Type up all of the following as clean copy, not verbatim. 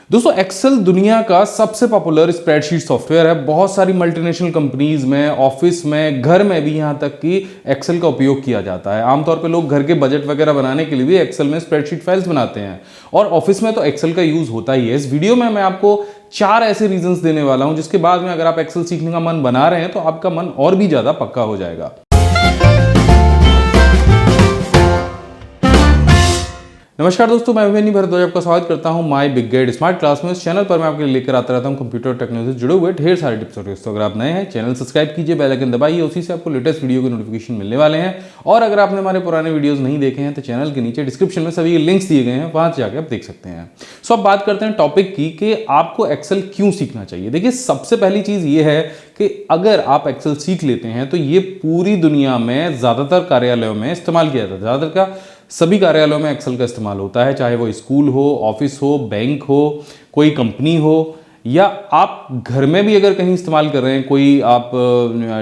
दोस्तों एक्सेल दुनिया का सबसे पॉपुलर स्प्रेडशीट सॉफ्टवेयर है। बहुत सारी मल्टीनेशनल कंपनीज में, ऑफिस में, घर में भी यहाँ तक कि एक्सेल का उपयोग किया जाता है। आमतौर पे लोग घर के बजट वगैरह बनाने के लिए भी एक्सेल में स्प्रेडशीट फाइल्स बनाते हैं और ऑफिस में तो एक्सेल का यूज होता ही है। इस वीडियो में मैं आपको 4 ऐसे रीजंस देने वाला हूं जिसके बाद में अगर आप एक्सेल सीखने का मन बना रहे हैं तो आपका मन और भी ज्यादा पक्का हो जाएगा। नमस्कार दोस्तों, मैं अभिमन्यु भारद्वाज आपका स्वागत करता हूं my big guide smart class में। इस चैनल पर मैं आपके लिए लेकर आता रहता हूं कंप्यूटर टेक्नोलॉजी से जुड़े हुए ढेर सारे टिप्स और ट्रिक्स। तो अगर आप नए हैं चैनल सब्सक्राइब कीजिए, बेल आइकन दबाइए, उसी से आपको लेटेस्ट वीडियो के नोटिफिकेशन मिलने वाले हैं। और अगर आपने हमारे पुराने वीडियोस नहीं देखे हैं तो चैनल के नीचे डिस्क्रिप्शन में सभी लिंक्स दिए गए हैं, वहां से जाकर आप देख सकते हैं। सो अब बात करते हैं टॉपिक की कि आपको एक्सेल क्यों सीखना चाहिए। देखिए, सबसे पहली चीज ये है कि अगर आप एक्सेल सीख लेते हैं तो ये पूरी दुनिया में ज्यादातर कार्यालयों में इस्तेमाल किया जाता है। ज्यादातर का सभी कार्यालयों में एक्सेल का इस्तेमाल होता है, चाहे वो स्कूल हो, ऑफिस हो, बैंक हो, कोई कंपनी हो, या आप घर में भी अगर कहीं इस्तेमाल कर रहे हैं, कोई आप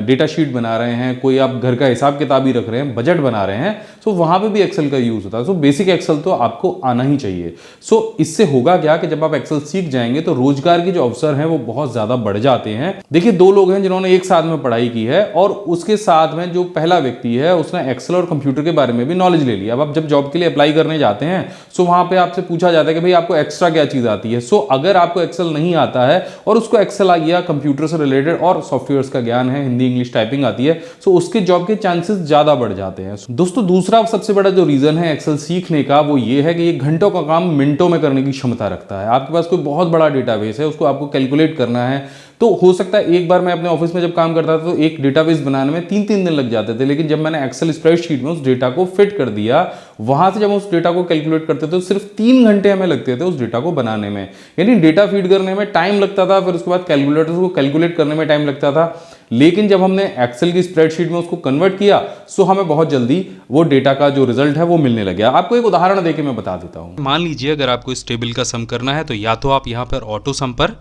डेटा शीट बना रहे हैं, कोई आप घर का हिसाब किताब ही रख रहे हैं, बजट बना रहे हैं, तो वहां पे भी एक्सेल का यूज होता है। सो बेसिक एक्सेल तो आपको आना ही चाहिए। सो इससे होगा क्या कि जब आप एक्सेल सीख जाएंगे तो रोजगार के जो अवसर हैं वो बहुत ज्यादा बढ़ जाते हैं। देखिए, 2 लोग हैं जिन्होंने एक साथ में पढ़ाई की है और उसके साथ में जो पहला व्यक्ति है उसने एक्सेल और कंप्यूटर के बारे में भी नॉलेज ले लिया। अब आप जब जॉब के लिए अप्लाई करने जाते हैं सो वहां पे आपसे पूछा जाता है कि भाई आपको एक्स्ट्रा क्या चीज आती है। सो अगर आपको एक्सेल नहीं आता है और उसको एक्सेल आ गया, कंप्यूटर से रिलेटेड और सॉफ्टवेयर्स का ज्ञान है, हिंदी इंग्लिश टाइपिंग आती है, सो उसके जॉब के चांसेस ज्यादा बढ़ जाते हैं। दोस्तों, दूसरा सबसे बड़ा जो रीजन है एक्सेल सीखने का वो ये है कि ये घंटों का काम मिनटों में करने की क्षमता रखता है। आपके पास कोई बहुत बड़ा डेटाबेस है, उसको आपको कैलकुलेट करना है, तो हो सकता है एक बार मैं अपने ऑफिस में जब काम करता था तो एक डेटाबेस बनाने में 3-3 दिन लग जाते थे, लेकिन जब मैंने एक्सेल स्प्रेडशीट में उस डेटा को फिट कर दिया, वहां से जब उस डेटा को कैलकुलेट करते थे तो सिर्फ 3 घंटे हमें लगते थे उस डेटा को बनाने में। यानी डेटा फीड करने में टाइम लगता था, फिर उसके बाद कैलकुलेटर को कैलकुलेट करने में टाइम लगता था, लेकिन जब हमने एक्सेल की स्प्रेडशीट में उसको कन्वर्ट किया सो हमें बहुत जल्दी वो डेटा का जो रिजल्ट है वो मिलने लग गया। आपको एक उदाहरण देके मैं बता देता हूं। मान लीजिए अगर आपको इस टेबल का सम करना है तो या तो आप यहाँ पर ऑटो सम पर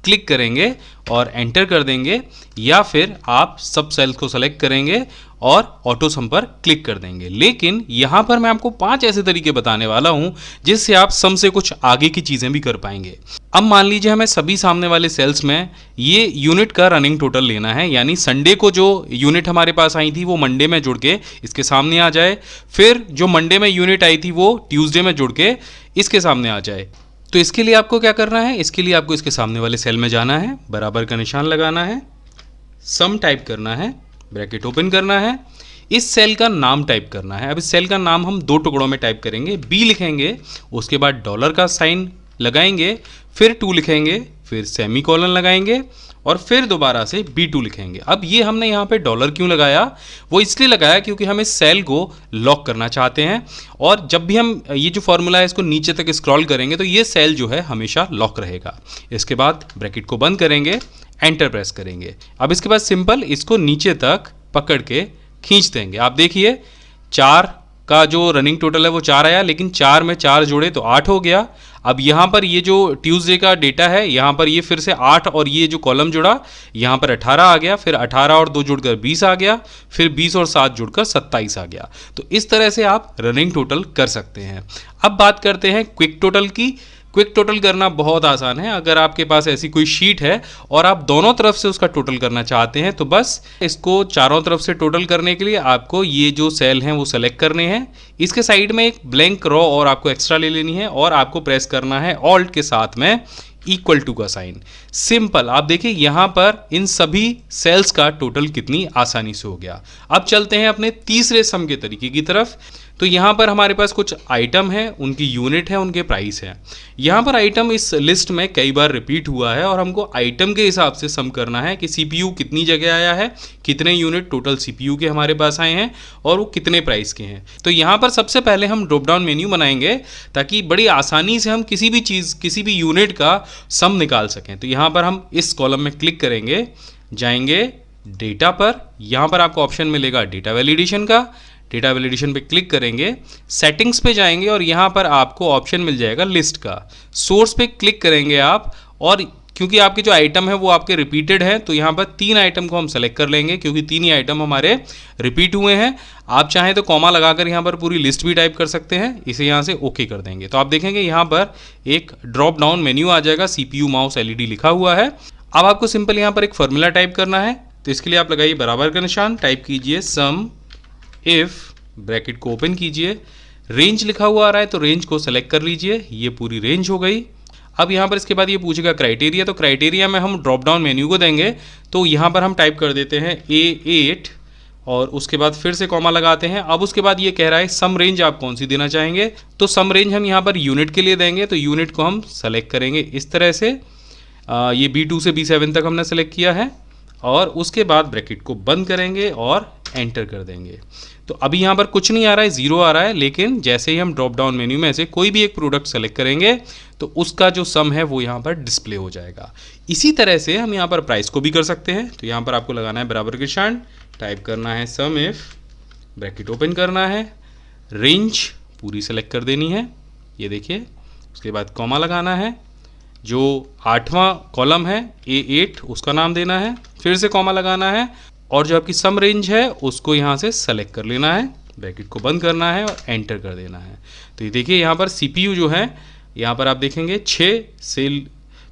क्लिक करेंगे और एंटर कर देंगे, या फिर आप सब सेल्स को सेलेक्ट करेंगे और ऑटो सम पर क्लिक कर देंगे। लेकिन यहाँ पर मैं आपको 5 ऐसे तरीके बताने वाला हूँ जिससे आप सम से कुछ आगे की चीज़ें भी कर पाएंगे। अब मान लीजिए हमें सभी सामने वाले सेल्स में ये यूनिट का रनिंग टोटल लेना है, यानी संडे को जो यूनिट हमारे पास आई थी वो मंडे में जुड़ के इसके सामने आ जाए, फिर जो मंडे में यूनिट आई थी वो ट्यूसडे में जुड़ के इसके सामने आ जाए। तो इसके लिए आपको क्या करना है, इसके लिए आपको इसके सामने वाले सेल में जाना है, बराबर का निशान लगाना है, सम टाइप करना है, ब्रैकेट ओपन करना है, इस सेल का नाम टाइप करना है। अब इस सेल का नाम हम 2 टुकड़ों में टाइप करेंगे, बी लिखेंगे, उसके बाद डॉलर का साइन लगाएंगे, फिर 2 लिखेंगे, फिर सेमीकोलन लगाएंगे और फिर दोबारा से B2 लिखेंगे। अब ये हमने यहाँ पे डॉलर क्यों लगाया, वो इसलिए लगाया क्योंकि हम इस सेल को लॉक करना चाहते हैं, और जब भी हम ये जो फॉर्मूला है इसको नीचे तक स्क्रॉल करेंगे तो ये सेल जो है हमेशा लॉक रहेगा। इसके बाद ब्रैकेट को बंद करेंगे, एंटर प्रेस करेंगे। अब इसके बाद सिंपल इसको नीचे तक पकड़ के खींच देंगे। आप देखिए 4 का जो रनिंग टोटल है वो 4 आया, लेकिन 4 में 4 जोड़े तो 8 हो गया। अब यहाँ पर ये जो ट्यूसडे का डेटा है यहाँ पर ये फिर से 8 और ये जो कॉलम जुड़ा यहाँ पर 18 आ गया, फिर 18 और 2 जुड़कर 20 आ गया, फिर 20 और 7 जुड़कर 27 आ गया। तो इस तरह से आप रनिंग टोटल कर सकते हैं। अब बात करते हैं क्विक टोटल की। क्विक टोटल करना बहुत आसान है। अगर आपके पास ऐसी कोई शीट है और आप दोनों तरफ से उसका टोटल करना चाहते हैं तो बस इसको चारों तरफ से टोटल करने के लिए आपको ये जो सेल हैं वो सेलेक्ट करने हैं, इसके साइड में एक ब्लैंक रो और आपको एक्स्ट्रा ले लेनी है और आपको प्रेस करना है ऑल्ट के साथ में इक्वल टू का साइन। सिंपल, आप देखिए यहाँ पर इन सभी सेल्स का टोटल कितनी आसानी से हो गया। अब चलते हैं अपने तीसरे सम के तरीके की तरफ। तो यहाँ पर हमारे पास कुछ आइटम है, उनकी यूनिट है, उनके प्राइस है। यहाँ पर आइटम इस लिस्ट में कई बार रिपीट हुआ है और हमको आइटम के हिसाब से सम करना है कि सीपीयू कितनी जगह आया है, कितने यूनिट टोटल सीपीयू के हमारे पास आए हैं और वो कितने प्राइस के हैं। तो यहाँ पर सबसे पहले हम ड्रॉप डाउन मेन्यू बनाएंगे ताकि बड़ी आसानी से हम किसी भी चीज़, किसी भी यूनिट का सम निकाल सकें। तो यहाँ पर हम इस कॉलम में क्लिक करेंगे, जाएंगे डेटा पर, यहाँ पर आपको ऑप्शन मिलेगा डेटा वैलिडेशन का। डेटा वैलिडेशन पे क्लिक करेंगे, सेटिंग्स पे जाएंगे और यहाँ पर आपको ऑप्शन मिल जाएगा लिस्ट का। सोर्स पे क्लिक करेंगे आप और क्योंकि आपके जो आइटम है वो आपके रिपीटेड हैं, तो यहाँ पर 3 आइटम को हम सेलेक्ट कर लेंगे क्योंकि 3 ही आइटम हमारे रिपीट हुए हैं। आप चाहें तो कॉमा लगाकर यहाँ पर पूरी लिस्ट भी टाइप कर सकते हैं, इसे यहाँ से ओके कर देंगे। तो आप देखेंगे यहाँ पर एक ड्रॉप डाउन मेन्यू आ जाएगा, CPU माउस LED लिखा हुआ है। अब आपको सिंपल यहाँ पर एक फॉर्मूला टाइप करना है, तो इसके लिए आप लगाइए बराबर का निशान, टाइप कीजिए सम इफ, ब्रैकेट को ओपन कीजिए, रेंज लिखा हुआ आ रहा है तो रेंज को सेलेक्ट कर लीजिए, ये पूरी रेंज हो गई। अब यहाँ पर इसके बाद ये पूछेगा क्राइटेरिया, तो क्राइटेरिया में हम ड्रॉप डाउन मेन्यू को देंगे, तो यहाँ पर हम टाइप कर देते हैं A8 और उसके बाद फिर से कॉमा लगाते हैं। अब उसके बाद ये कह रहा है सम रेंज आप कौन सी देना चाहेंगे, तो सम रेंज हम यहाँ पर यूनिट के लिए देंगे, तो यूनिट को हम सेलेक्ट करेंगे इस तरह से। ये B2 से B7 तक हमने सेलेक्ट किया है और उसके बाद ब्रैकेट को बंद करेंगे और एंटर कर देंगे। तो अभी यहाँ पर कुछ नहीं आ रहा है, 0 आ रहा है, लेकिन जैसे ही हम ड्रॉप डाउन मेन्यू में से कोई भी एक प्रोडक्ट सेलेक्ट करेंगे तो उसका जो सम है वो यहाँ पर डिस्प्ले हो जाएगा। इसी तरह से हम यहाँ पर प्राइस को भी कर सकते हैं, तो यहाँ पर आपको लगाना है बराबर के निशान, टाइप करना है सम इफ, ब्रैकेट ओपन करना है, रेंज पूरी सेलेक्ट कर देनी है, ये देखिए, उसके बाद कॉमा लगाना है, जो 8वां कॉलम है A8 उसका नाम देना है, फिर से कॉमा लगाना है और जो आपकी सम रेंज है उसको यहाँ से सेलेक्ट कर लेना है, ब्रैकेट को बंद करना है और एंटर कर देना है। तो ये देखिए यहाँ पर CPU जो है, यहाँ पर आप देखेंगे 6 सेल,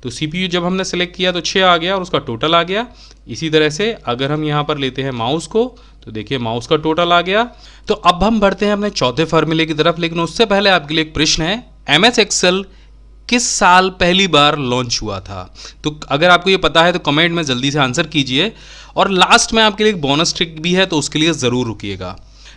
तो CPU जब हमने सेलेक्ट किया तो 6 आ गया और उसका टोटल आ गया। इसी तरह से अगर हम यहाँ पर लेते हैं माउस को, तो देखिए माउस का टोटल आ गया। तो अब हम बढ़ते हैं अपने चौथे फार्मूले की तरफ, लेकिन उससे पहले आपके लिए एक प्रश्न है, MS एक्सेल किस साल पहली बार लॉन्च हुआ था? तो अगर आपको ये पता है तो कमेंट में जल्दी से आंसर कीजिए, और लास्ट में आपके लिए एक बोनस ट्रिक भी है, तो उसके लिए ज़रूर रुकिएगा।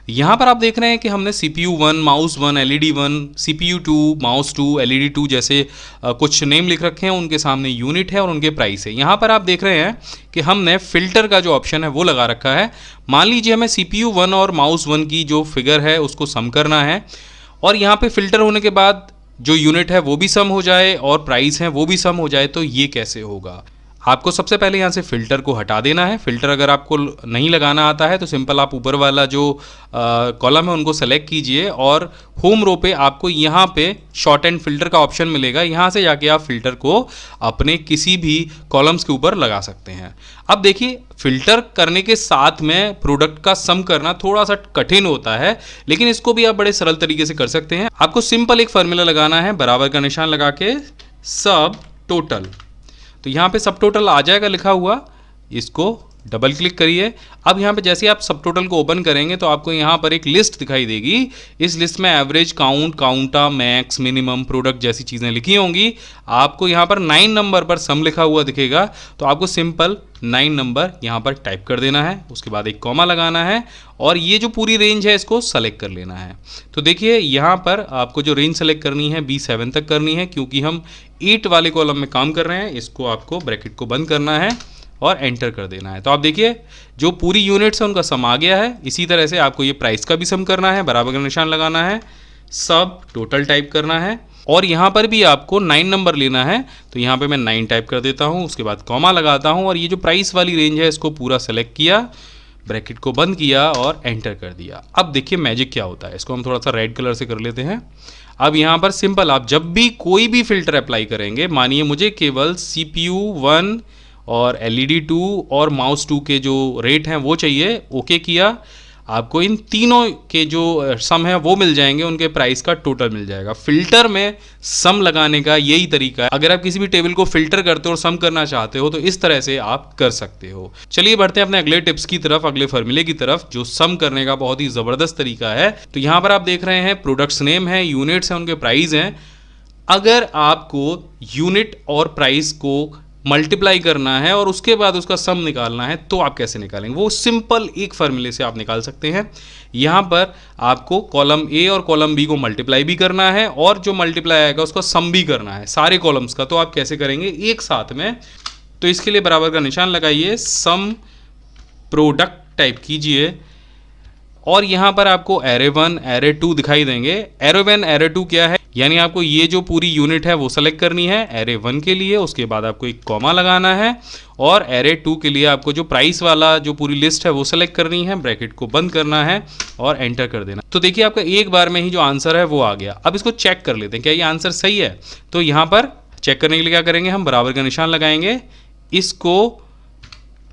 यहाँ पर आप देख रहे हैं कि हमने CPU 1, mouse 1, LED 1, CPU 2, mouse 2, LED 2 जैसे कुछ नेम लिख रखे हैं, उनके सामने यूनिट है और उनके प्राइस है। यहाँ पर आप देख रहे हैं कि हमने फ़िल्टर का जो ऑप्शन है वो लगा रखा है। मान लीजिए हमें CPU 1 और माउस 1 की जो फिगर है उसको सम करना है, और यहाँ पे फ़िल्टर होने के बाद जो यूनिट है वो भी सम हो जाए और प्राइस है वो भी सम हो जाए, तो ये कैसे होगा? आपको सबसे पहले यहाँ से फ़िल्टर को हटा देना है। फ़िल्टर अगर आपको नहीं लगाना आता है तो सिंपल आप ऊपर वाला जो कॉलम है उनको सेलेक्ट कीजिए और होम रो पे आपको यहाँ पे शॉर्ट एंड फ़िल्टर का ऑप्शन मिलेगा। यहाँ से जाके आप फ़िल्टर को अपने किसी भी कॉलम्स के ऊपर लगा सकते हैं। अब देखिए, फ़िल्टर करने के साथ में प्रोडक्ट का सम करना थोड़ा सा कठिन होता है, लेकिन इसको भी आप बड़े सरल तरीके से कर सकते हैं। आपको सिंपल एक फार्मूला लगाना है, बराबर का निशान लगा के सब टोटल, तो यहाँ पे सब टोटल आ जाएगा लिखा हुआ, इसको डबल क्लिक करिए। अब यहाँ पे जैसे आप सब टोटल को ओपन करेंगे तो आपको यहाँ पर एक लिस्ट दिखाई देगी। इस लिस्ट में average, count, counta, max, minimum, product जैसी चीज़ें लिखी होंगी। आपको यहाँ पर 9 नंबर पर सम लिखा हुआ दिखेगा, तो आपको सिंपल 9 नंबर यहाँ पर टाइप कर देना है, उसके बाद एक कॉमा लगाना है और ये जो पूरी रेंज है इसको सेलेक्ट कर लेना है। तो देखिए यहाँ पर आपको जो रेंज सेलेक्ट करनी है B7 तक करनी है, क्योंकि हम 8 वाले कॉलम में काम कर रहे हैं। इसको आपको ब्रैकेट को बंद करना है और एंटर कर देना है। तो आप देखिए जो पूरी यूनिट्स है उनका सम आ गया है। इसी तरह से आपको ये प्राइस का भी सम करना है, बराबर का निशान लगाना है, सब टोटल टाइप करना है और यहाँ पर भी आपको 9 नंबर लेना है। तो यहाँ पे मैं 9 टाइप कर देता हूँ, उसके बाद कॉमा लगाता हूँ और ये जो प्राइस वाली रेंज है इसको पूरा सेलेक्ट किया, ब्रैकेट को बंद किया और एंटर कर दिया। अब देखिए मैजिक क्या होता है, इसको हम थोड़ा सा रेड कलर से कर लेते हैं। अब यहाँ पर सिंपल आप जब भी कोई भी फिल्टर अप्लाई करेंगे, मानिए मुझे केवल CPU 1 और LED 2 और माउस 2 के जो रेट हैं वो चाहिए, ओके किया, आपको इन तीनों के जो सम है वो मिल जाएंगे, उनके प्राइस का टोटल मिल जाएगा। फिल्टर में सम लगाने का यही तरीका है। अगर आप किसी भी टेबल को फिल्टर करते हो और सम करना चाहते हो तो इस तरह से आप कर सकते हो। चलिए बढ़ते हैं अपने अगले टिप्स की तरफ, अगले फार्मूले की तरफ, जो सम करने का बहुत ही ज़बरदस्त तरीका है। तो यहाँ पर आप देख रहे हैं प्रोडक्ट्स नेम है, यूनिट्स हैं, उनके प्राइस हैं। अगर आपको यूनिट और प्राइस को मल्टीप्लाई करना है और उसके बाद उसका सम निकालना है तो आप कैसे निकालेंगे? वो सिंपल एक फार्मूले से आप निकाल सकते हैं। यहाँ पर आपको कॉलम A और कॉलम B को मल्टीप्लाई भी करना है और जो मल्टीप्लाई आएगा उसका सम भी करना है सारे कॉलम्स का। तो आप कैसे करेंगे एक साथ में? तो इसके लिए बराबर का निशान लगाइए, सम प्रोडक्ट टाइप कीजिए और यहाँ पर आपको एरे 1, एरे 2 दिखाई देंगे। एरे 1, एरे 2 क्या है? यानी आपको ये जो पूरी यूनिट है वो सेलेक्ट करनी है एरे 1 के लिए, उसके बाद आपको एक कॉमा लगाना है और एरे 2 के लिए आपको जो प्राइस वाला जो पूरी लिस्ट है वो सेलेक्ट करनी है, ब्रैकेट को बंद करना है और एंटर कर देना। तो देखिए आपका एक बार में ही जो आंसर है वो आ गया। अब इसको चेक कर लेते हैं क्या ये आंसर सही है। तो यहाँ पर चेक करने के लिए क्या करेंगे, हम बराबर का निशान लगाएंगे, इसको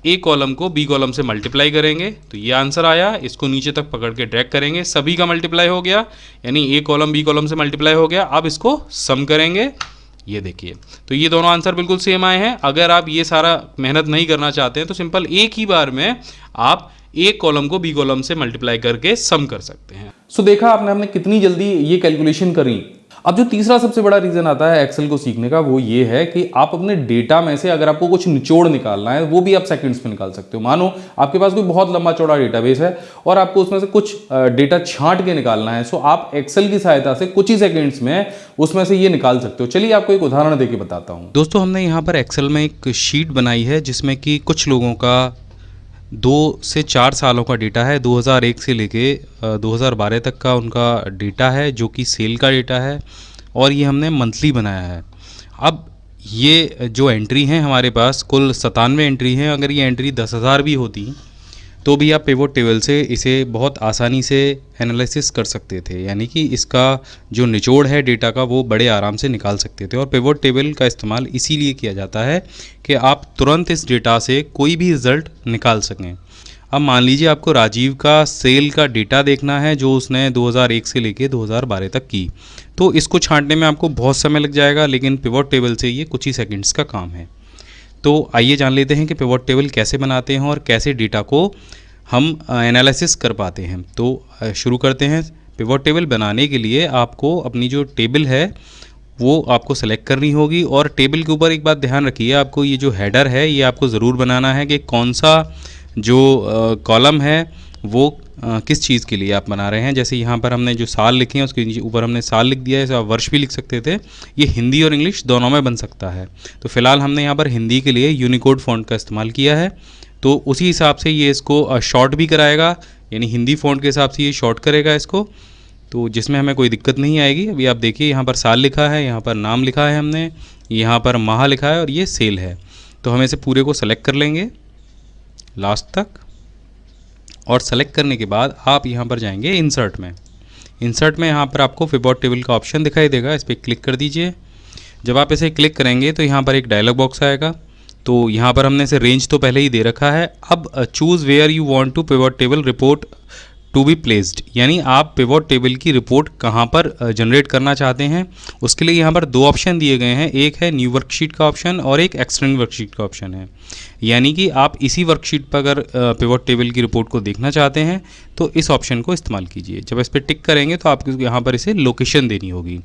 ए कॉलम को बी कॉलम से मल्टीप्लाई करेंगे तो ये आंसर आया। इसको नीचे तक पकड़ के ड्रैग करेंगे, सभी का मल्टीप्लाई हो गया, यानी ए कॉलम बी कॉलम से मल्टीप्लाई हो गया। अब इसको सम करेंगे, ये देखिए, तो ये दोनों आंसर बिल्कुल सेम आए हैं। अगर आप ये सारा मेहनत नहीं करना चाहते हैं तो सिंपल एक ही बार में आप ए कॉलम को बी कॉलम से मल्टीप्लाई करके सम कर सकते हैं। सो देखा आपने हमने कितनी जल्दी ये कैलकुलेशन करी। अब जो तीसरा सबसे बड़ा रीजन आता है एक्सेल को सीखने का वो ये है कि आप अपने डेटा में से अगर आपको कुछ निचोड़ निकालना है वो भी आप सेकंड्स में निकाल सकते हो। मानो आपके पास कोई बहुत लंबा चौड़ा डेटाबेस है और आपको उसमें से कुछ डेटा छांट के निकालना है, सो आप एक्सेल की सहायता से कुछ ही सेकंड्स में उसमें से ये निकाल सकते हो। चलिए आपको एक उदाहरण देके बताता हूँ। दोस्तों हमने यहाँ पर एक्सेल में एक शीट बनाई है जिसमें कि कुछ लोगों का 2 से 4 सालों का डेटा है, 2001 से लेके 2012 तक का उनका डेटा है जो कि सेल का डेटा है, और ये हमने मंथली बनाया है। अब ये जो एंट्री हैं हमारे पास कुल 97 एंट्री हैं। अगर ये एंट्री 10,000 भी होती तो भी आप पिवोट टेबल से इसे बहुत आसानी से एनालिसिस कर सकते थे, यानी कि इसका जो निचोड़ है डेटा का वो बड़े आराम से निकाल सकते थे। और पिवोट टेबल का इस्तेमाल इसीलिए किया जाता है कि आप तुरंत इस डेटा से कोई भी रिज़ल्ट निकाल सकें। अब मान लीजिए आपको राजीव का सेल का डेटा देखना है जो उसने 2001 से लेके 2012 तक की, तो इसको छांटने में आपको बहुत समय लग जाएगा, लेकिन पिवोट टेबल से ये कुछ ही सेकंड्स का काम है। तो आइए जान लेते हैं कि पिवोट टेबल कैसे बनाते हैं और कैसे डेटा को हम एनालिसिस कर पाते हैं। तो शुरू करते हैं। पिवोट टेबल बनाने के लिए आपको अपनी जो टेबल है वो आपको सेलेक्ट करनी होगी, और टेबल के ऊपर एक बात ध्यान रखिए, आपको ये जो हेडर है ये आपको ज़रूर बनाना है कि कौन सा जो कॉलम है वो किस चीज़ के लिए आप बना रहे हैं। जैसे यहाँ पर हमने जो साल लिखे हैं उसके ऊपर हमने साल लिख दिया है, ऐसे आप वर्ष भी लिख सकते थे। ये हिंदी और इंग्लिश दोनों में बन सकता है। तो फिलहाल हमने यहाँ पर हिंदी के लिए यूनिकोड फ़ॉन्ट का इस्तेमाल किया है, तो उसी हिसाब से ये इसको शॉर्ट भी कराएगा, यानी हिंदी फ़ॉन्ट के हिसाब से ये शॉर्ट करेगा इसको, तो जिसमें हमें कोई दिक्कत नहीं आएगी। अभी आप देखिए यहाँ पर साल लिखा है, यहाँ पर नाम लिखा है हमने, यहाँ पर माह लिखा है और ये सेल है। तो हम इसे पूरे को सेलेक्ट कर लेंगे लास्ट तक, और सेलेक्ट करने के बाद आप यहाँ पर जाएंगे इंसर्ट में। इंसर्ट में यहाँ पर आपको पिवोट टेबल का ऑप्शन दिखाई देगा, इस पर क्लिक कर दीजिए। जब आप इसे क्लिक करेंगे तो यहाँ पर एक डायलॉग बॉक्स आएगा। तो यहाँ पर हमने इसे रेंज तो पहले ही दे रखा है। अब choose where you want to pivot table report to be placed, यानी आप पिवोट टेबल की रिपोर्ट कहाँ पर जनरेट करना चाहते हैं। उसके लिए यहाँ पर 2 ऑप्शन दिए गए हैं, एक है न्यू वर्कशीट का ऑप्शन और एक एक्सटेंड वर्कशीट का ऑप्शन है। यानी कि आप इसी वर्कशीट पर अगर पिवोट टेबल की रिपोर्ट को देखना चाहते हैं तो इस ऑप्शन को इस्तेमाल कीजिए। जब इस पर टिक करेंगे तो आपको यहाँ पर इसे लोकेशन देनी होगी।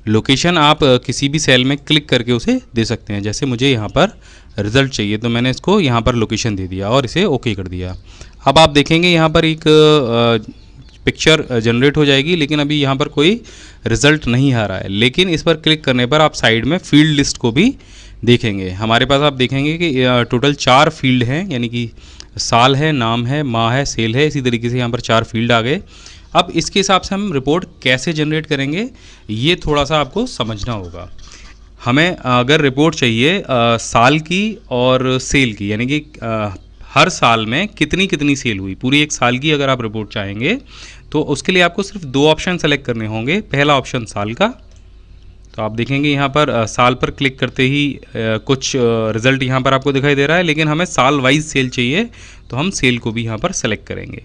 लोकेशन आप किसी भी सेल में क्लिक करके उसे दे सकते हैं। जैसे मुझे यहाँ पर रिज़ल्ट चाहिए तो मैंने इसको यहाँ पर लोकेशन दे दिया और इसे ओके कर दिया। अब आप देखेंगे यहाँ पर एक पिक्चर जनरेट हो जाएगी, लेकिन अभी यहाँ पर कोई रिज़ल्ट नहीं आ रहा है। लेकिन इस पर क्लिक करने पर आप साइड में फील्ड लिस्ट को भी देखेंगे। हमारे पास आप देखेंगे कि टोटल 4 फील्ड हैं, यानी कि साल है, नाम है, माह है, सेल है। इसी तरीके से यहाँ पर 4 फील्ड आ गए। अब इसके हिसाब से हम रिपोर्ट कैसे जनरेट करेंगे ये थोड़ा सा आपको समझना होगा। हमें अगर रिपोर्ट चाहिए साल की और सेल की, यानी कि हर साल में कितनी कितनी सेल हुई, पूरी एक साल की अगर आप रिपोर्ट चाहेंगे तो उसके लिए आपको सिर्फ 2 ऑप्शन सेलेक्ट करने होंगे। पहला ऑप्शन साल का, तो आप देखेंगे यहाँ पर साल पर क्लिक करते ही कुछ रिज़ल्ट यहाँ पर आपको दिखाई दे रहा है, लेकिन हमें साल वाइज सेल चाहिए तो हम सेल को भी यहाँ पर सेलेक्ट करेंगे।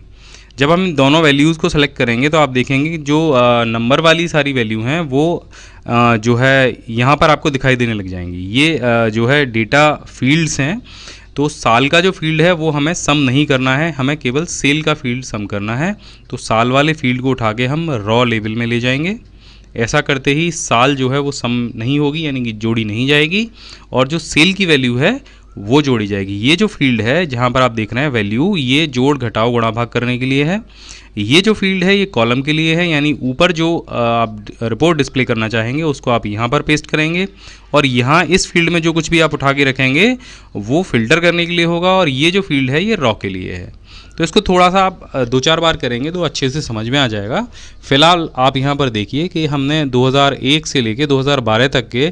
जब हम दोनों वैल्यूज़ को सेलेक्ट करेंगे तो आप देखेंगे कि जो नंबर वाली सारी वैल्यू हैं वो जो है यहाँ पर आपको दिखाई देने लग जाएंगी। ये जो है डेटा फील्ड्स हैं, तो साल का जो फील्ड है वो हमें सम नहीं करना है, हमें केवल सेल का फील्ड सम करना है। तो साल वाले फील्ड को उठा के हम रॉ लेवल में ले जाएंगे। ऐसा करते ही साल जो है वो सम नहीं होगी, यानी कि जोड़ी नहीं जाएगी, और जो सेल की वैल्यू है वो जोड़ी जाएगी। ये जो फील्ड है जहाँ पर आप देख रहे हैं वैल्यू, ये जोड़ घटाव गुणा भाग करने के लिए है। ये जो फील्ड है ये कॉलम के लिए है, यानी ऊपर जो आप रिपोर्ट डिस्प्ले करना चाहेंगे उसको आप यहाँ पर पेस्ट करेंगे, और यहाँ इस फील्ड में जो कुछ भी आप उठा के रखेंगे वो फिल्टर करने के लिए होगा, और ये जो फील्ड है ये रॉ के लिए है। तो इसको थोड़ा सा आप 2-4 बार करेंगे तो अच्छे से समझ में आ जाएगा। फिलहाल आप यहाँ पर देखिए कि हमने 2001 से लेके 2012 तक के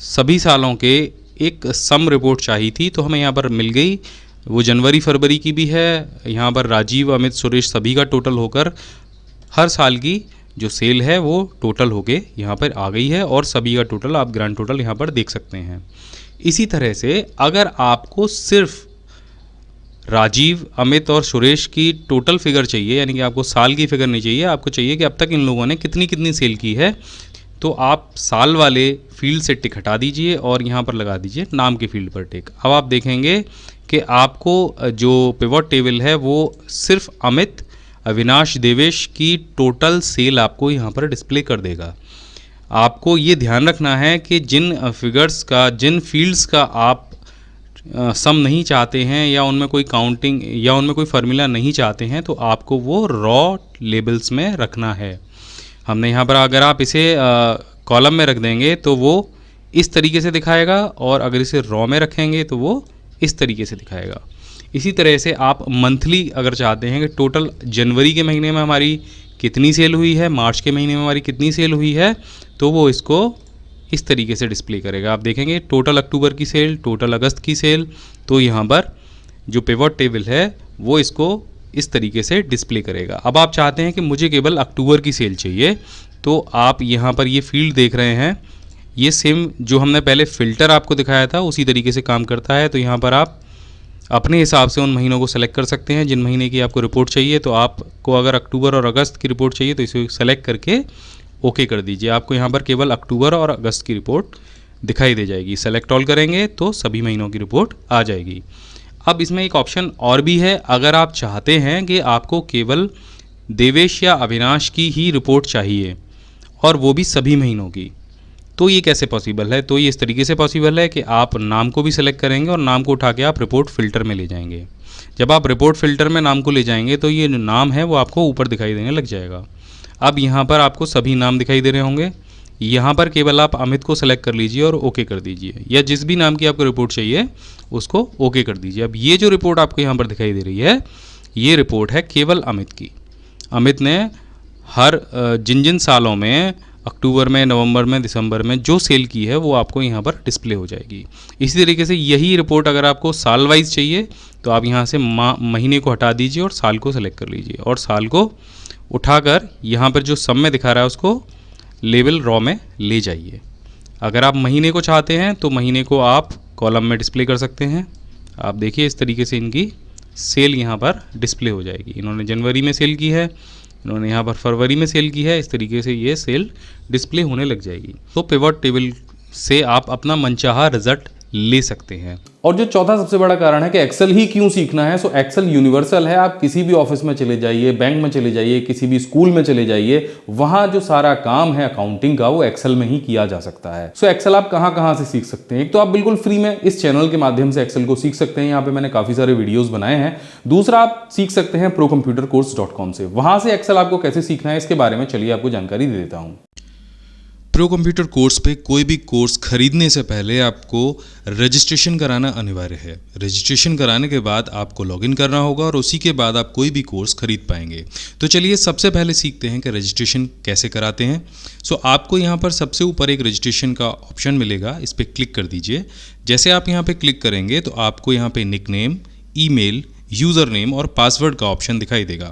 सभी सालों के एक सम रिपोर्ट चाहिए थी, तो हमें यहाँ पर मिल गई। वो जनवरी फरवरी की भी है, यहाँ पर राजीव, अमित, सुरेश सभी का टोटल होकर हर साल की जो सेल है वो टोटल होके यहाँ पर आ गई है और सभी का टोटल आप ग्रैंड टोटल यहाँ पर देख सकते हैं। इसी तरह से अगर आपको सिर्फ राजीव, अमित और सुरेश की टोटल फिगर चाहिए, यानी कि आपको साल की फिगर नहीं चाहिए, आपको चाहिए कि अब तक इन लोगों ने कितनी कितनी सेल की है, तो आप साल वाले फील्ड से टिक हटा दीजिए और यहाँ पर लगा दीजिए नाम के फील्ड पर टिक। अब आप देखेंगे कि आपको जो पिवट टेबल है वो सिर्फ अमित, अविनाश, देवेश की टोटल सेल आपको यहाँ पर डिस्प्ले कर देगा। आपको ये ध्यान रखना है कि जिन फिगर्स का, जिन फील्ड्स का आप सम नहीं चाहते हैं या उनमें कोई काउंटिंग या उनमें कोई फार्मूला नहीं चाहते हैं, तो आपको वो रॉ लेबल्स में रखना है। हमने यहाँ पर अगर आप इसे कॉलम में रख देंगे तो वो इस तरीके से दिखाएगा, और अगर इसे रॉ में रखेंगे तो वो इस तरीके से दिखाएगा। इसी तरह से आप मंथली अगर चाहते हैं कि टोटल जनवरी के महीने में हमारी कितनी सेल हुई है, मार्च के महीने में हमारी कितनी सेल हुई है, तो वो इसको इस तरीके से डिस्प्ले करेगा। आप देखेंगे टोटल अक्टूबर की सेल, टोटल अगस्त की सेल, तो यहाँ पर जो पिवट टेबल है वो इसको इस तरीके से डिस्प्ले करेगा। अब आप चाहते हैं कि मुझे केवल अक्टूबर की सेल चाहिए, तो आप यहाँ पर ये फील्ड देख रहे हैं, ये सेम जो हमने पहले फ़िल्टर आपको दिखाया था उसी तरीके से काम करता है। तो यहाँ पर आप अपने हिसाब से उन महीनों को सेलेक्ट कर सकते हैं जिन महीने की आपको रिपोर्ट चाहिए। तो आपको अगर अक्टूबर और अगस्त की रिपोर्ट चाहिए तो इसे सेलेक्ट करके ओके कर दीजिए। आपको यहाँ पर केवल अक्टूबर और अगस्त की रिपोर्ट दिखाई दे जाएगी। सेलेक्ट ऑल करेंगे तो सभी महीनों की रिपोर्ट आ जाएगी। अब इसमें एक ऑप्शन और भी है, अगर आप चाहते हैं कि आपको केवल देवेश या अविनाश की ही रिपोर्ट चाहिए और वो भी सभी महीनों की, तो ये कैसे पॉसिबल है? तो ये इस तरीके से पॉसिबल है कि आप नाम को भी सिलेक्ट करेंगे और नाम को उठा के आप रिपोर्ट फ़िल्टर में ले जाएंगे। जब आप रिपोर्ट फ़िल्टर में नाम को ले जाएंगे तो ये नाम है वो आपको ऊपर दिखाई देने लग जाएगा। अब यहाँ पर आपको सभी नाम दिखाई दे रहे होंगे। यहाँ पर केवल आप अमित को सेलेक्ट कर लीजिए और ओके कर दीजिए, या जिस भी नाम की आपको रिपोर्ट चाहिए उसको ओके कर दीजिए। अब ये जो रिपोर्ट आपको यहाँ पर दिखाई दे रही है, ये रिपोर्ट है केवल अमित की। अमित ने हर जिन सालों में, अक्टूबर में, नवंबर में, दिसंबर में जो सेल की है वो आपको यहाँ पर डिस्प्ले हो जाएगी। इसी तरीके से यही रिपोर्ट अगर आपको साल वाइज चाहिए तो आप यहाँ से महीने को हटा दीजिए और साल को सेलेक्ट कर लीजिए, और साल को उठाकर यहाँ पर जो सम में दिखा रहा है उसको लेवल रॉ में ले जाइए। अगर आप महीने को चाहते हैं तो महीने को आप कॉलम में डिस्प्ले कर सकते हैं। आप देखिए इस तरीके से इनकी सेल यहाँ पर डिस्प्ले हो जाएगी। इन्होंने जनवरी में सेल की है, इन्होंने यहाँ पर फरवरी में सेल की है, इस तरीके से ये सेल डिस्प्ले होने लग जाएगी। तो पिवट टेबल से आप अपना मनचाहा रिजल्ट ले सकते हैं। और जो चौथा सबसे बड़ा कारण है कि एक्सेल ही क्यों सीखना है, सो एक्सेल यूनिवर्सल है। आप किसी भी ऑफिस में चले जाइए, बैंक में चले जाइए, किसी भी स्कूल में चले जाइए, वहां जो सारा काम है अकाउंटिंग का वो एक्सेल में ही किया जा सकता है। सो एक्सेल आप कहां से सीख सकते हैं? एक तो आप बिल्कुल फ्री में इस चैनल के माध्यम से एक्सेल को सीख सकते हैं, यहाँ पे मैंने काफी सारे वीडियोस बनाए हैं। दूसरा, आप सीख सकते हैं procomputercourse.com से। वहां से एक्सेल आपको कैसे सीखना है इसके बारे में चलिए आपको जानकारी दे देता हूँ। प्रो कंप्यूटर कोर्स पे कोई भी कोर्स खरीदने से पहले आपको रजिस्ट्रेशन कराना अनिवार्य है। रजिस्ट्रेशन कराने के बाद आपको लॉगिन करना होगा और उसी के बाद आप कोई भी कोर्स खरीद पाएंगे। तो चलिए सबसे पहले सीखते हैं कि रजिस्ट्रेशन कैसे कराते हैं। सो आपको यहाँ पर सबसे ऊपर एक रजिस्ट्रेशन का ऑप्शन मिलेगा, इस पर क्लिक कर दीजिए। जैसे आप यहाँ पे क्लिक करेंगे तो आपको यहाँ पे निकनेम, ईमेल, यूज़र नेम और पासवर्ड का ऑप्शन दिखाई देगा।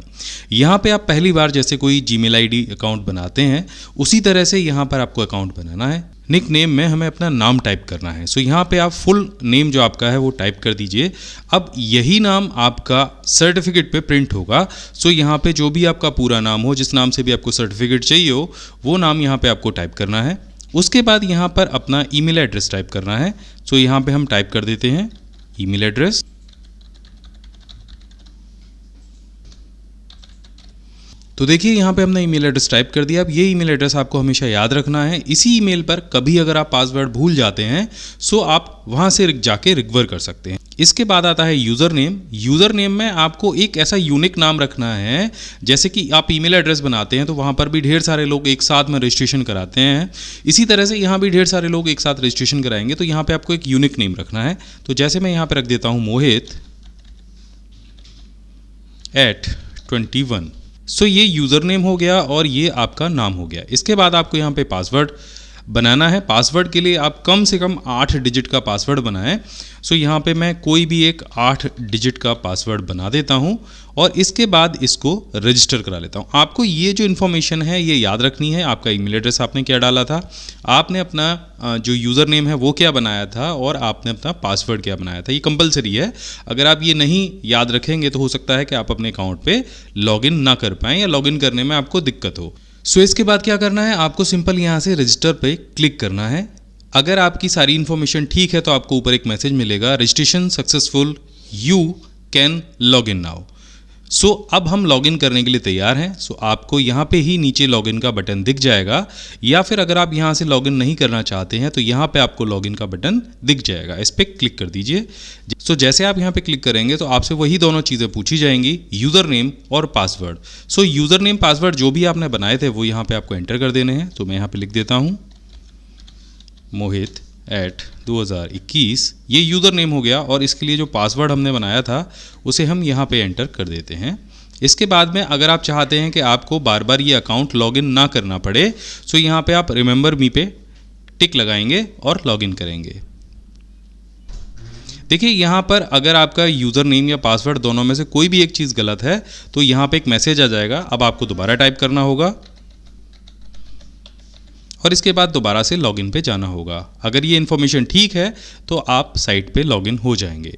यहाँ पे आप पहली बार जैसे कोई जीमेल आईडी अकाउंट बनाते हैं उसी तरह से यहाँ पर आपको अकाउंट बनाना है। निक नेम में हमें अपना नाम टाइप करना है। सो यहाँ पे आप फुल नेम जो आपका है वो टाइप कर दीजिए। अब यही नाम आपका सर्टिफिकेट पे प्रिंट होगा। सो यहाँ पे जो भी आपका पूरा नाम हो, जिस नाम से भी आपको सर्टिफिकेट चाहिए हो, वो नाम यहाँ पे आपको टाइप करना है। उसके बाद यहाँ पर अपना ईमेल एड्रेस टाइप करना है। सो यहाँ पे हम टाइप कर देते हैं ईमेल एड्रेस। तो देखिए यहाँ पे हमने ईमेल एड्रेस टाइप कर दिया। अब ये ईमेल एड्रेस आपको हमेशा याद रखना है। इसी ईमेल पर कभी अगर आप पासवर्ड भूल जाते हैं सो आप वहाँ से जाके रिकवर कर सकते हैं। इसके बाद आता है यूज़र नेम। यूज़र नेम में आपको एक ऐसा यूनिक नाम रखना है, जैसे कि आप ईमेल एड्रेस बनाते हैं तो वहाँ पर भी ढेर सारे लोग एक साथ में रजिस्ट्रेशन कराते हैं। इसी तरह से यहाँ भी ढेर सारे लोग एक साथ रजिस्ट्रेशन कराएंगे, तो यहाँ पर आपको एक यूनिक नेम रखना है। तो जैसे मैं यहाँ पर रख देता हूँ Mohit@21। सो ये यूज़र नेम हो गया और ये आपका नाम हो गया। इसके बाद आपको यहाँ पे पासवर्ड बनाना है। पासवर्ड के लिए आप कम से कम 8 डिजिट का पासवर्ड बनाएं। सो यहाँ पे मैं कोई भी एक 8 डिजिट का पासवर्ड बना देता हूँ और इसके बाद इसको रजिस्टर करा लेता हूँ। आपको ये जो इन्फॉर्मेशन है ये याद रखनी है। आपका ईमेल एड्रेस आपने क्या डाला था, आपने अपना जो यूज़र नेम है वो क्या बनाया था और आपने अपना पासवर्ड क्या बनाया था, ये कंपलसरी है। अगर आप ये नहीं याद रखेंगे तो हो सकता है कि आप अपने अकाउंट पे लॉगिन ना कर पाएँ या लॉगिन करने में आपको दिक्कत हो। सो इसके बाद क्या करना है, आपको सिंपल यहाँ से रजिस्टर पे क्लिक करना है। अगर आपकी सारी इन्फॉर्मेशन ठीक है तो आपको ऊपर एक मैसेज मिलेगा, registration successful, you can log in now. So अब हम लॉगिन करने के लिए तैयार हैं। सो आपको यहाँ पे ही नीचे लॉगिन का बटन दिख जाएगा, या फिर अगर आप यहाँ से लॉगिन नहीं करना चाहते हैं तो यहाँ पे आपको लॉगिन का बटन दिख जाएगा, इस पर क्लिक कर दीजिए। सो जैसे आप यहाँ पे क्लिक करेंगे तो आपसे वही दोनों चीज़ें पूछी जाएंगी, यूज़र नेम और पासवर्ड। सो यूज़र नेम पासवर्ड जो भी आपने बनाए थे वो यहाँ पे आपको एंटर कर देने हैं। तो मैं यहाँ पे लिख देता हूँ mohit@2021, ये यूज़र नेम हो गया और इसके लिए जो पासवर्ड हमने बनाया था उसे हम यहाँ पे एंटर कर देते हैं। इसके बाद में अगर आप चाहते हैं कि आपको बार बार ये अकाउंट लॉगिन ना करना पड़े, सो यहाँ पे आप रिमेंबर मी पे टिक लगाएंगे और लॉगिन करेंगे। देखिए यहाँ पर अगर आपका यूज़र नेम या पासवर्ड दोनों में से कोई भी एक चीज़ गलत है तो यहाँ पे एक मैसेज आ जाएगा। अब आपको दोबारा टाइप करना होगा और इसके बाद दोबारा से लॉगिन पे जाना होगा। अगर ये इन्फॉर्मेशन ठीक है तो आप साइट पे लॉगिन हो जाएंगे।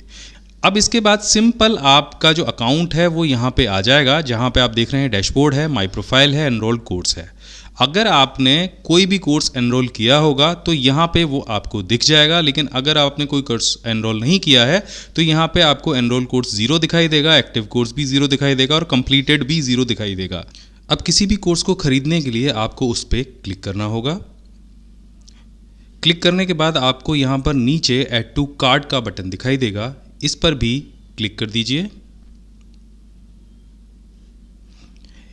अब इसके बाद सिंपल आपका जो अकाउंट है वो यहाँ पे आ जाएगा, जहाँ पे आप देख रहे हैं डैशबोर्ड है, माई प्रोफाइल है, एनरोल्ड कोर्स है। अगर आपने कोई भी कोर्स एनरोल किया होगा तो यहाँ पे वो आपको दिख जाएगा, लेकिन अगर आपने कोई कोर्स एनरोल नहीं किया है तो यहाँ पे आपको एनरोल कोर्स 0 दिखाई देगा, एक्टिव कोर्स भी 0 दिखाई देगा और कंप्लीटेड भी 0 दिखाई देगा। अब किसी भी कोर्स को खरीदने के लिए आपको उस पर क्लिक करना होगा। क्लिक करने के बाद आपको यहाँ पर नीचे ऐड टू कार्ट का बटन दिखाई देगा, इस पर भी क्लिक कर दीजिए।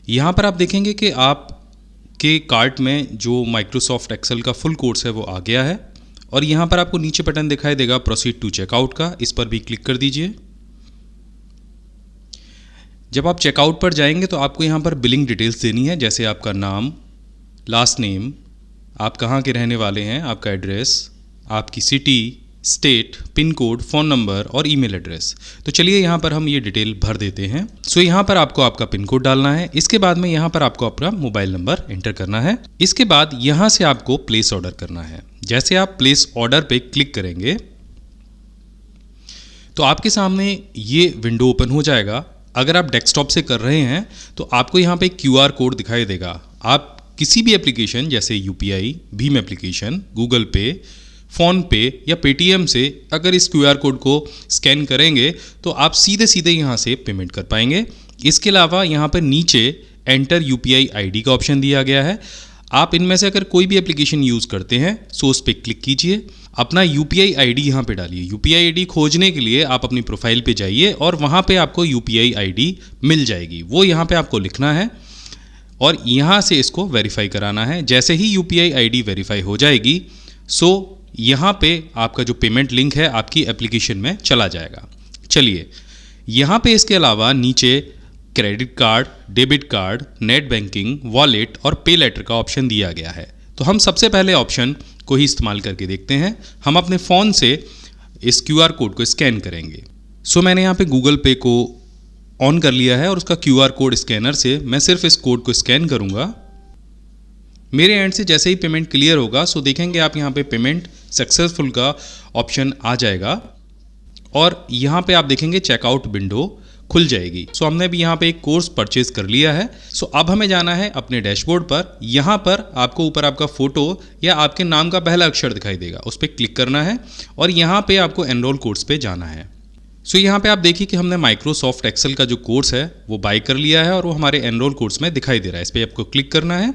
यहाँ पर आप देखेंगे कि आपके कार्ट में जो माइक्रोसॉफ्ट एक्सेल का फुल कोर्स है वो आ गया है और यहाँ पर आपको नीचे बटन दिखाई देगा प्रोसीड टू चेकआउट का, इस पर भी क्लिक कर दीजिए। जब आप चेकआउट पर जाएंगे तो आपको यहाँ पर बिलिंग डिटेल्स देनी है, जैसे आपका नाम, लास्ट नेम, आप कहाँ के रहने वाले हैं, आपका एड्रेस, आपकी city, state, pin code, phone number और ईमेल एड्रेस। तो चलिए यहाँ पर हम ये डिटेल भर देते हैं। सो यहाँ पर आपको आपका पिन कोड डालना है। इसके बाद में यहाँ पर आपको अपना मोबाइल नंबर एंटर करना है। इसके बाद यहाँ से आपको प्लेस ऑर्डर करना है। जैसे आप प्लेस ऑर्डर पे क्लिक करेंगे तो आपके सामने ये विंडो ओपन हो जाएगा। अगर आप डेस्कटॉप से कर रहे हैं तो आपको यहाँ पे QR कोड दिखाई देगा। आप किसी भी एप्लीकेशन जैसे UPI, भीम एप्लीकेशन, गूगल पे, फ़ोन पे या पेटीएम से अगर इस QR कोड को स्कैन करेंगे तो आप सीधे सीधे यहाँ से पेमेंट कर पाएंगे। इसके अलावा यहाँ पर नीचे एंटर UPI ID का ऑप्शन दिया गया है। आप इनमें से अगर कोई भी एप्लीकेशन यूज़ करते हैं सो उस पर क्लिक कीजिए, अपना UPI ID यहाँ पे डालिए। UPI ID खोजने के लिए आप अपनी प्रोफाइल पे जाइए और वहाँ पे आपको UPI ID मिल जाएगी, वो यहाँ पे आपको लिखना है और यहाँ से इसको वेरीफाई कराना है। जैसे ही UPI ID वेरीफाई हो जाएगी सो यहाँ पे आपका जो पेमेंट लिंक है आपकी एप्लीकेशन में चला जाएगा। चलिए यहाँ पे इसके अलावा नीचे credit card, debit card, net banking, wallet और पे लेटर का ऑप्शन दिया गया है। तो हम सबसे पहले ऑप्शन को ही इस्तेमाल करके देखते हैं। हम अपने फ़ोन से इस QR कोड को स्कैन करेंगे। सो मैंने यहाँ पे गूगल पे को ऑन कर लिया है और उसका QR कोड स्कैनर से मैं सिर्फ इस कोड को स्कैन करूँगा। मेरे एंड से जैसे ही पेमेंट क्लियर होगा सो देखेंगे आप यहाँ पे पेमेंट सक्सेसफुल का ऑप्शन आ जाएगा और यहाँ पे आप देखेंगे चेकआउट विंडो खुल जाएगी। सो हमने भी यहाँ पे एक कोर्स परचेज कर लिया है। सो अब हमें जाना है अपने डैशबोर्ड पर। यहाँ पर आपको ऊपर आपका फ़ोटो या आपके नाम का पहला अक्षर दिखाई देगा, उस पर क्लिक करना है और यहाँ पे आपको एनरोल कोर्स पे जाना है। सो यहाँ पे आप देखिए कि हमने माइक्रोसॉफ्ट एक्सेल का जो कोर्स है वो बाय कर लिया है और वो हमारे एनरोल कोर्स में दिखाई दे रहा है। इस पर आपको क्लिक करना है।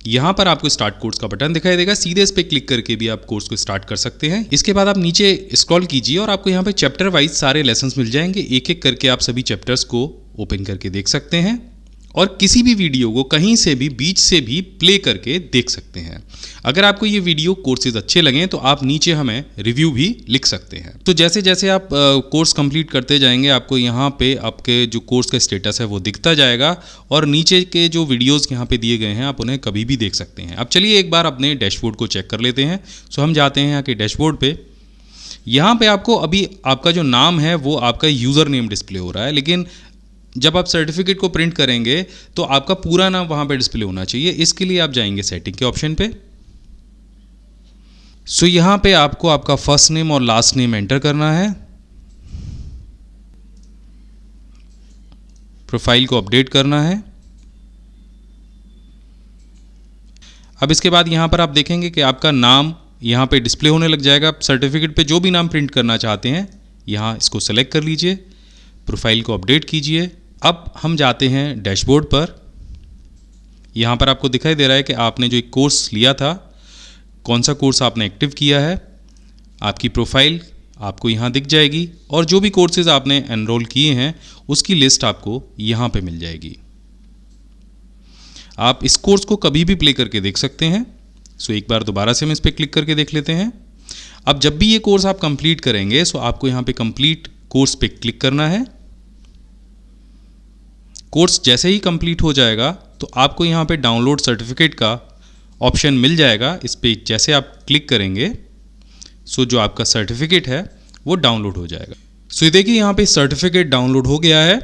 यहाँ पर आपको स्टार्ट कोर्स का बटन दिखाई देगा, सीधे इस पर क्लिक करके भी आप कोर्स को स्टार्ट कर सकते हैं। इसके बाद आप नीचे स्क्रॉल कीजिए और आपको यहाँ पे चैप्टर वाइज सारे लेसन्स मिल जाएंगे। एक एक करके आप सभी चैप्टर्स को ओपन करके देख सकते हैं और किसी भी वीडियो को कहीं से भी बीच से भी प्ले करके देख सकते हैं। अगर आपको ये वीडियो कोर्सेज अच्छे लगें तो आप नीचे हमें रिव्यू भी लिख सकते हैं। तो जैसे जैसे आप कोर्स कंप्लीट करते जाएंगे आपको यहाँ पे आपके जो कोर्स का स्टेटस है वो दिखता जाएगा और नीचे के जो वीडियोस यहाँ पे दिए गए हैं आप उन्हें कभी भी देख सकते हैं। अब चलिए एक बार अपने डैशबोर्ड को चेक कर लेते हैं। सो हम जाते हैं यहाँ के डैशबोर्ड पे। यहाँ पे आपको अभी आपका जो नाम है वो आपका यूज़र नेम डिस्प्ले हो रहा है, लेकिन जब आप सर्टिफिकेट को प्रिंट करेंगे तो आपका पूरा नाम वहाँ पे डिस्प्ले होना चाहिए। इसके लिए आप जाएंगे सेटिंग के ऑप्शन पे। सो यहाँ पे आपको आपका फर्स्ट नेम और लास्ट नेम एंटर करना है। प्रोफाइल को अपडेट करना है। अब इसके बाद यहाँ पर आप देखेंगे कि आपका नाम यहाँ पे डिस्प्ले होने लग जाएगा। आप सर्टिफिकेट पे जो भी नाम प्रिंट करना चाहते हैं यहाँ इसको सेलेक्ट कर लीजिए, प्रोफाइल को अपडेट कीजिए। अब हम जाते हैं डैशबोर्ड पर। यहाँ पर आपको दिखाई दे रहा है कि आपने जो एक कोर्स लिया था, कौन सा कोर्स आपने एक्टिव किया है, आपकी प्रोफाइल आपको यहाँ दिख जाएगी और जो भी कोर्सेज आपने एनरोल किए हैं उसकी लिस्ट आपको यहाँ पे मिल जाएगी। आप इस कोर्स को कभी भी प्ले करके देख सकते हैं। सो एक बार दोबारा से हम इस पर क्लिक करके देख लेते हैं। अब जब भी ये कोर्स आप कंप्लीट करेंगे सो आपको यहाँ पे कंप्लीट कोर्स पे क्लिक करना है। कोर्स जैसे ही कंप्लीट हो जाएगा तो आपको यहाँ पे डाउनलोड सर्टिफिकेट का ऑप्शन मिल जाएगा। इस पे जैसे आप क्लिक करेंगे सो जो आपका सर्टिफिकेट है वो डाउनलोड हो जाएगा। सो देखिए यहाँ पे सर्टिफिकेट डाउनलोड हो गया है।